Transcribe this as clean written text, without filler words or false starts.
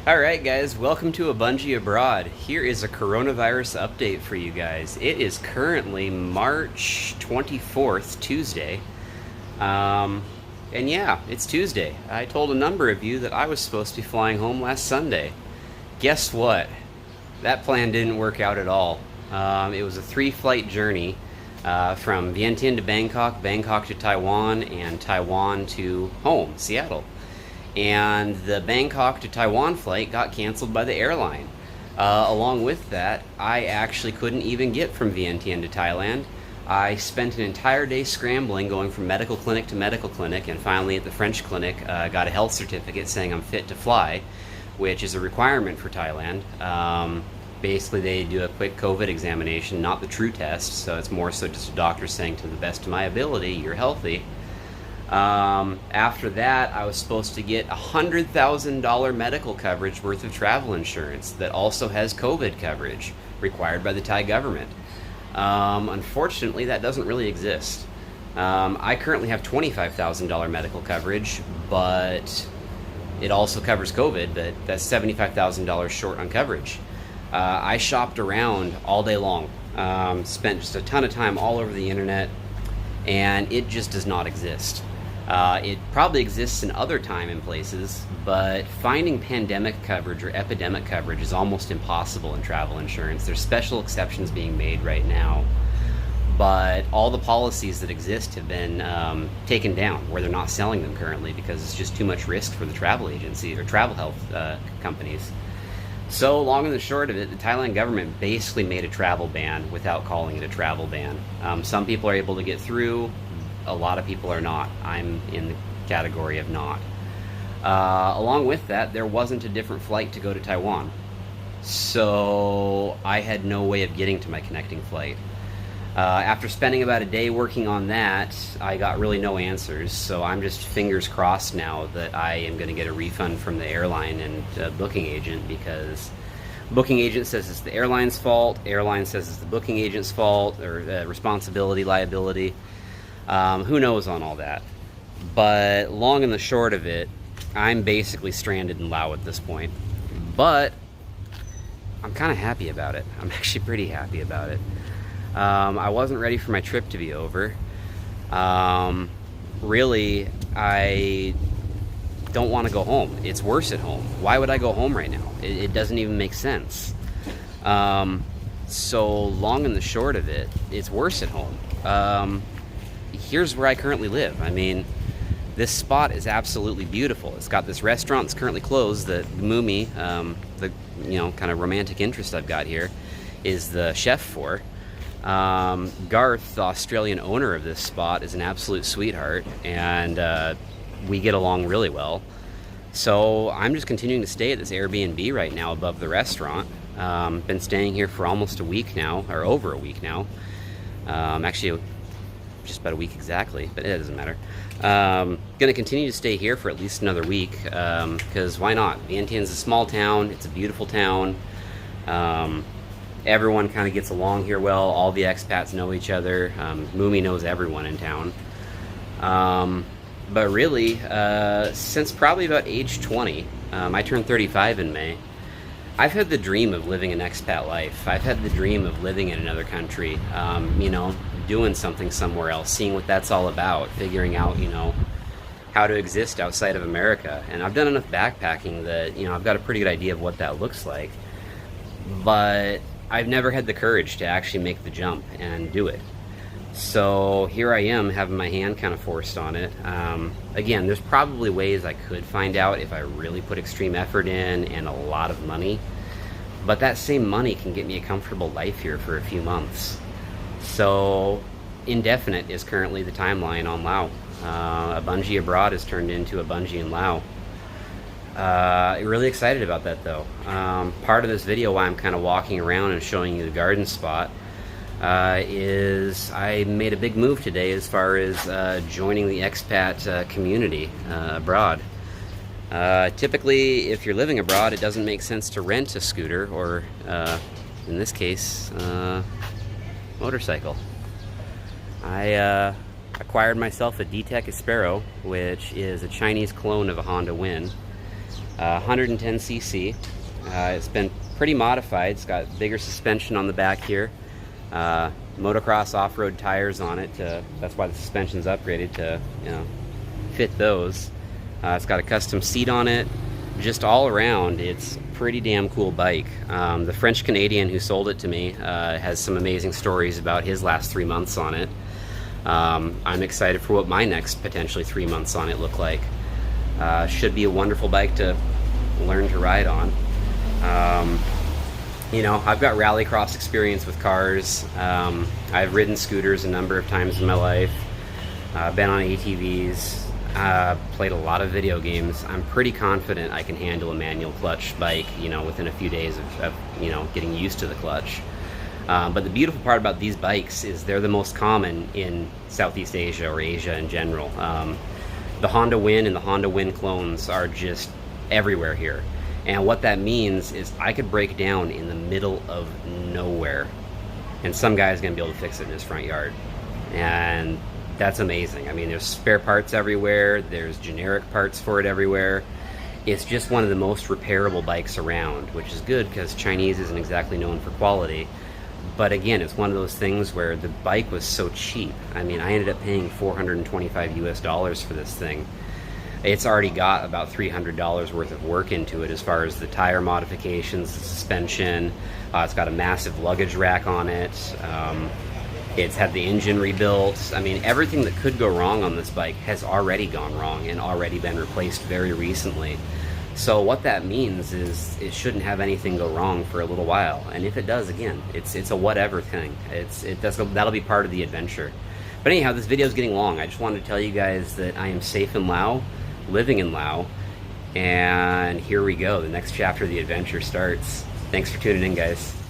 Alright guys, welcome to A Bunge Abroad. Here is a coronavirus update for you guys. It is currently March 24th, Tuesday. And yeah, it's Tuesday. I told a number of you that I was supposed to be flying home last Sunday. Guess what? That plan didn't work out at all. It was a 3-flight journey from Vientiane to Bangkok, Bangkok to Taiwan, and Taiwan to home, Seattle. And the Bangkok to Taiwan flight got canceled by the airline. Along with that, I actually couldn't even get from Vientiane to Thailand. I spent an entire day scrambling, going from medical clinic to medical clinic, and finally at the French clinic got a health certificate saying I'm fit to fly, which is a requirement for Thailand. Basically, they do a quick COVID examination, not the true test, so it's more so just a doctor saying, to the best of my ability, you're healthy. After that, I was supposed to get $100,000 medical coverage worth of travel insurance that also has COVID coverage required by the Thai government. Unfortunately, that doesn't really exist. I currently have $25,000 medical coverage, but it also covers COVID, but that's $75,000 short on coverage. I shopped around all day long, spent just a ton of time all over the internet, and it just does not exist. It probably exists in other time and places, but finding pandemic coverage or epidemic coverage is almost impossible in travel insurance. There's special exceptions being made right now, but all the policies that exist have been taken down, where they're not selling them currently because it's just too much risk for the travel agency or travel health companies. So, long and the short of it, the Thailand government basically made a travel ban without calling it a travel ban. Some people are able to get through. A lot of people are not. I'm in the category of not. Along with that, there wasn't a different flight to go to Taiwan. So I had no way of getting to my connecting flight. After spending about a day working on that, I got really no answers. So I'm just fingers crossed now that I am going to get a refund from the airline and booking agent, because booking agent says it's the airline's fault, airline says it's the booking agent's fault, or responsibility, liability. Who knows on all that. But long and the short of it, I'm basically stranded in Laos at this point. But I'm kind of happy about it. I'm actually pretty happy about it. I wasn't ready for my trip to be over. Really, I don't want to go home. It's worse at home. Why would I go home right now? It doesn't even make sense. So long and the short of it, it's worse at home. Here's where I currently live. I mean, this spot is absolutely beautiful. It's got this restaurant that's currently closed that Mumi, the kind of romantic interest I've got here, is the chef for. Garth, the Australian owner of this spot, is an absolute sweetheart, and we get along really well. So I'm just continuing to stay at this Airbnb right now above the restaurant. Been staying here for almost a week now, or over a week now. Actually, just about a week exactly, but it doesn't matter. Gonna continue to stay here for at least another week, because why not? Vientiane's a small town, it's a beautiful town. Everyone kind of gets along here well, all the expats know each other. Mumi knows everyone in town. But really, since probably about age 20, I turned 35 in May, I've had the dream of living an expat life. I've had the dream of living in another country, doing something somewhere else, seeing what that's all about, figuring out, how to exist outside of America. And I've done enough backpacking that, I've got a pretty good idea of what that looks like. But I've never had the courage to actually make the jump and do it. So here I am, having my hand kind of forced on it. Again, there's probably ways I could find out if I really put extreme effort in and a lot of money. But that same money can get me a comfortable life here for a few months. So indefinite is currently the timeline on Laos. A Bunge Abroad has turned into a Bunge in Laos. Really excited about that though. Part of this video, why I'm kind of walking around and showing you the garden spot, is I made a big move today as far as joining the expat community abroad. Typically, if you're living abroad, it doesn't make sense to rent a scooter, or in this case, motorcycle. I acquired myself a D-Tech Aspero, which is a Chinese clone of a Honda Win. 110cc. It's been pretty modified. It's got bigger suspension on the back here. Motocross off-road tires on it. That's why the suspension's upgraded to, fit those. It's got a custom seat on it. Just all around, it's a pretty damn cool bike. The French Canadian who sold it to me has some amazing stories about his last 3 months on it. I'm excited for what my next potentially 3 months on it look like. Should be a wonderful bike to learn to ride on. I've got rallycross experience with cars. I've ridden scooters a number of times in my life. Been on ATVs. Played a lot of video games. I'm pretty confident I can handle a manual clutch bike, within a few days of getting used to the clutch. But the beautiful part about these bikes is they're the most common in Southeast Asia or Asia in general. The Honda Win and the Honda Win clones are just everywhere here. And what that means is I could break down in the middle of nowhere and some guy's gonna be able to fix it in his front yard. And that's amazing. I mean, there's spare parts everywhere, there's generic parts for it everywhere. It's just one of the most repairable bikes around, which is good because Chinese isn't exactly known for quality. But again, it's one of those things where the bike was so cheap. I mean, I ended up paying $425 US for this thing. It's already got about $300 worth of work into it as far as the tire modifications, the suspension. It's got a massive luggage rack on it. It's had the engine rebuilt. I mean, everything that could go wrong on this bike has already gone wrong and already been replaced very recently. So what that means is it shouldn't have anything go wrong for a little while. And if it does, again, it's a whatever thing. That'll be part of the adventure. But anyhow, this video is getting long. I just wanted to tell you guys that I am safe in Laos, living in Laos, and here we go. The next chapter of the adventure starts. Thanks for tuning in, guys.